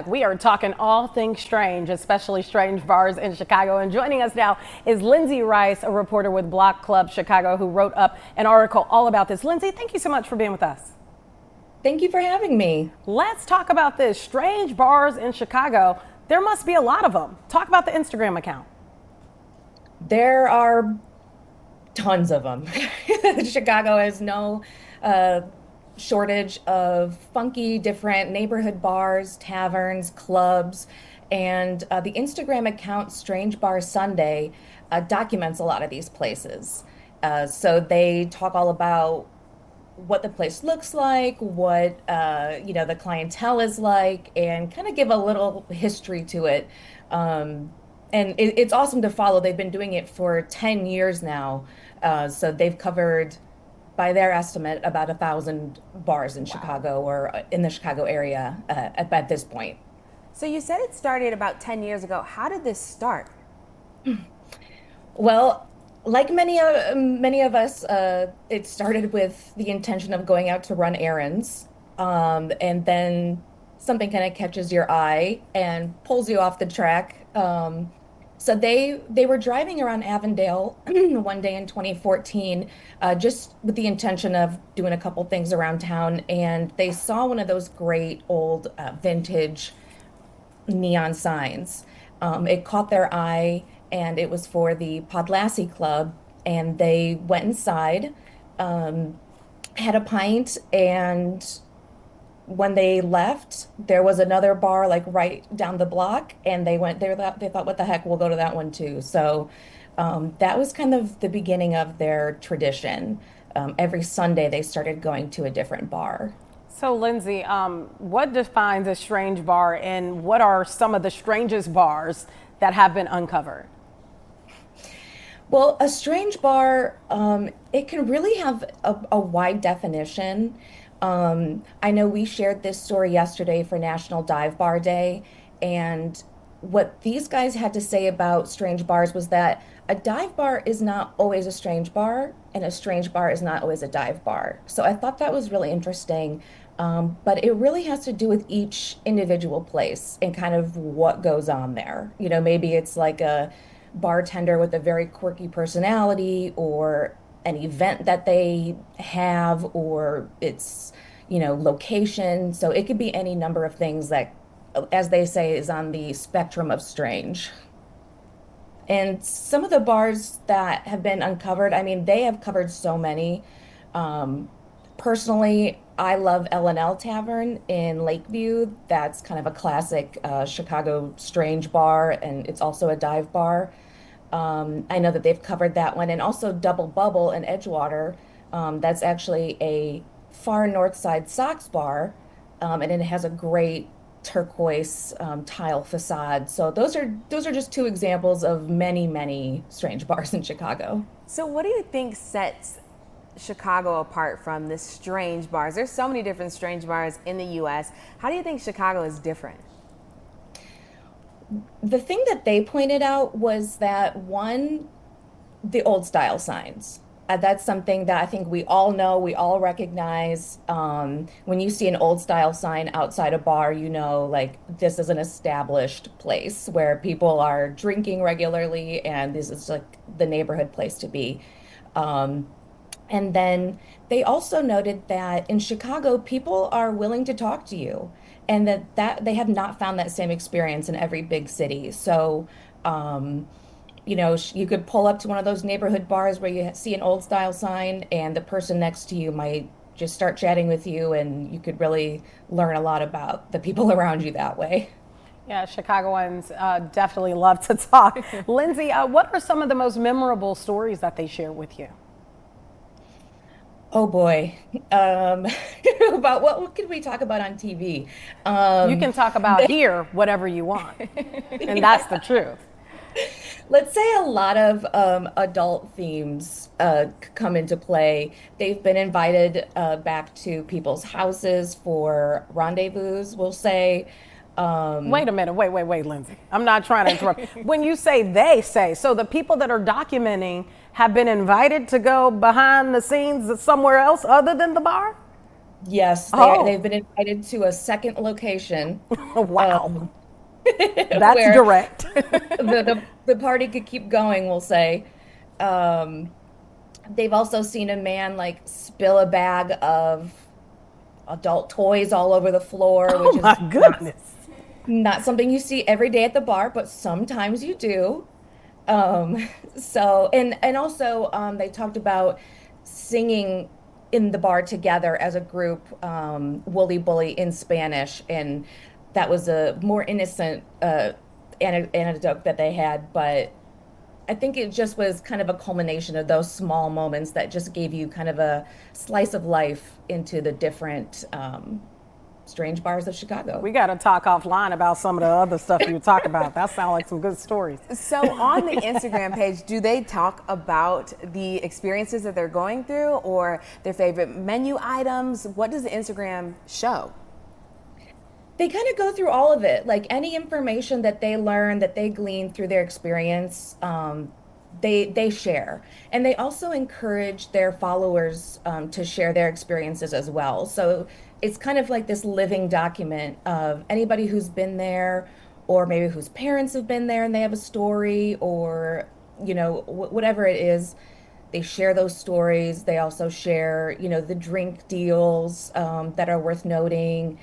We are talking all things strange, especially strange bars in Chicago. And joining us now is Lindsay Rice, a reporter with Block Club Chicago, who wrote up an article all about this. Lindsay, thank you so much for being with us. Thank you for having me. Let's talk about this. Strange bars in Chicago. There must be a lot of them. Talk about the Instagram account. There are tons of them. Chicago has no shortage of funky, different neighborhood bars, taverns, clubs, and the Instagram account Strange Bar Sunday documents a lot of these places. So they talk all about what the place looks like, what the clientele is like, and kind of give a little history to it. And it's awesome to follow. They've been doing it for 10 years now. So they've covered, by their estimate, about 1,000 bars in Chicago or in the Chicago area at this point. So you said it started about 10 years ago. How did this start? Well, like many of us, it started with the intention of going out to run errands, and then something kind of catches your eye and pulls you off the track. So they were driving around Avondale one day in 2014, just with the intention of doing a couple things around town, and they saw one of those great old vintage neon signs. It caught their eye, and it was for the Podlassie Club, and they went inside, had a pint, and when they left, there was another bar like right down the block, and they went there. They thought, "What the heck? We'll go to that one too." So that was kind of the beginning of their tradition. Every Sunday, they started going to a different bar. So, Lindsay, what defines a strange bar, and what are some of the strangest bars that have been uncovered? Well, a strange bar, it can really have a wide definition. I know we shared this story yesterday for National Dive Bar Day, and what these guys had to say about strange bars was that a dive bar is not always a strange bar, and a strange bar is not always a dive bar. So I thought that was really interesting, but it really has to do with each individual place and kind of what goes on there. You know, maybe it's like a bartender with a very quirky personality, or an event that they have, or it's, location. So it could be any number of things that, as they say, is on the spectrum of strange. And some of the bars that have been uncovered, I mean, they have covered so many. Personally, I love L&L Tavern in Lakeview. That's kind of a classic Chicago strange bar, and it's also a dive bar. I know that they've covered that one, and also Double Bubble in Edgewater. That's actually a far north side Sox bar, and it has a great turquoise tile facade. So those are just two examples of many, many strange bars in Chicago. So what do you think sets Chicago apart from the strange bars? There's so many different strange bars in the U.S. How do you think Chicago is different? The thing that they pointed out was that, one, the old style signs. That's something that I think we all know, we all recognize. When you see an old style sign outside a bar, like, this is an established place where people are drinking regularly, and this is like the neighborhood place to be. And then they also noted that in Chicago, people are willing to talk to you, and that they have not found that same experience in every big city. So, you could pull up to one of those neighborhood bars where you see an old style sign, and the person next to you might just start chatting with you, and you could really learn a lot about the people around you that way. Yeah, Chicagoans definitely love to talk. Lindsay, what are some of the most memorable stories that they share with you? Oh boy. About what could we talk about on TV? You can talk about here whatever you want, and that's the truth. Let's say a lot of adult themes come into play. They've been invited back to people's houses for rendezvous, we'll say. Wait a minute. Wait, Lindsay. I'm not trying to interrupt. When you say they say, so the people that are documenting have been invited to go behind the scenes somewhere else other than the bar? Yes, Oh, they've been invited to a second location, wow. um, That's where direct. the party could keep going, we'll say. Um, they've also seen a man like spill a bag of adult toys all over the floor, which Oh my is goodness. not something you see every day at the bar, but sometimes you do. So and also they talked about singing in the bar together as a group, Wooly Bully in Spanish, and that was a more innocent anecdote that they had, but I think it just was kind of a culmination of those small moments that just gave you kind of a slice of life into the different strange bars of Chicago. We got to talk offline about some of the other stuff you talk about. That sounds like some good stories. So on the Instagram page, do they talk about the experiences that they're going through or their favorite menu items? What does the Instagram show? They kind of go through all of it, like any information that they learn, that they glean through their experience, they share, and they also encourage their followers to share their experiences as well. So it's kind of like this living document of anybody who's been there, or maybe whose parents have been there and they have a story, or whatever it is. They share those stories. They also share, the drink deals that are worth noting,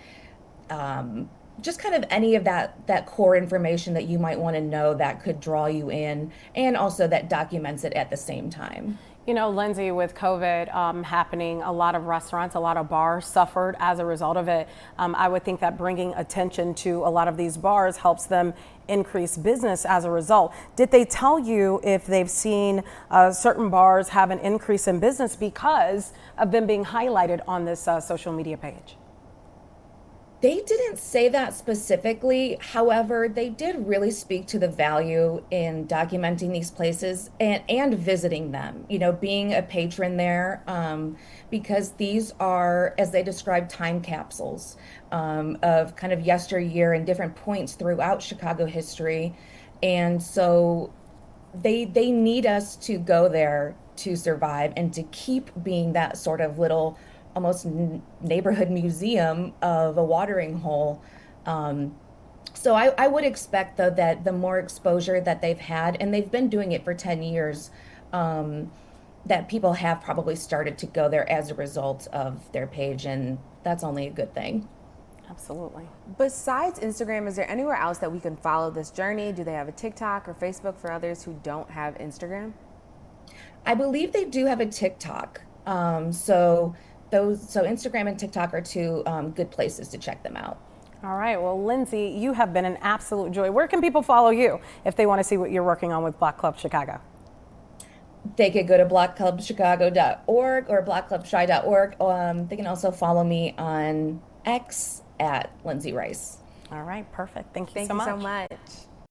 um, just kind of any of that core information that you might want to know that could draw you in, and also that documents it at the same time. You know, Lindsay, with COVID happening, a lot of restaurants, a lot of bars suffered as a result of it. I would think that bringing attention to a lot of these bars helps them increase business as a result. Did they tell you if they've seen certain bars have an increase in business because of them being highlighted on this social media page? They didn't say that specifically. However, they did really speak to the value in documenting these places and visiting them, being a patron there, because these are, as they describe, time capsules of kind of yesteryear and different points throughout Chicago history. And so they need us to go there to survive and to keep being that sort of little almost neighborhood museum of a watering hole. So I would expect though that the more exposure that they've had, and they've been doing it for 10 years, that people have probably started to go there as a result of their page, and that's only a good thing. Absolutely. Besides Instagram, is there anywhere else that we can follow this journey? Do they have a TikTok or Facebook for others who don't have Instagram? I believe they do have a TikTok. So Instagram and TikTok are two good places to check them out. All right. Well, Lindsay, you have been an absolute joy. Where can people follow you if they want to see what you're working on with Block Club Chicago? They could go to blockclubchicago.org or blockclubshy.org. They can also follow me on X at Lindsay Rice. All right. Perfect. Thank you Thank so you much. so much.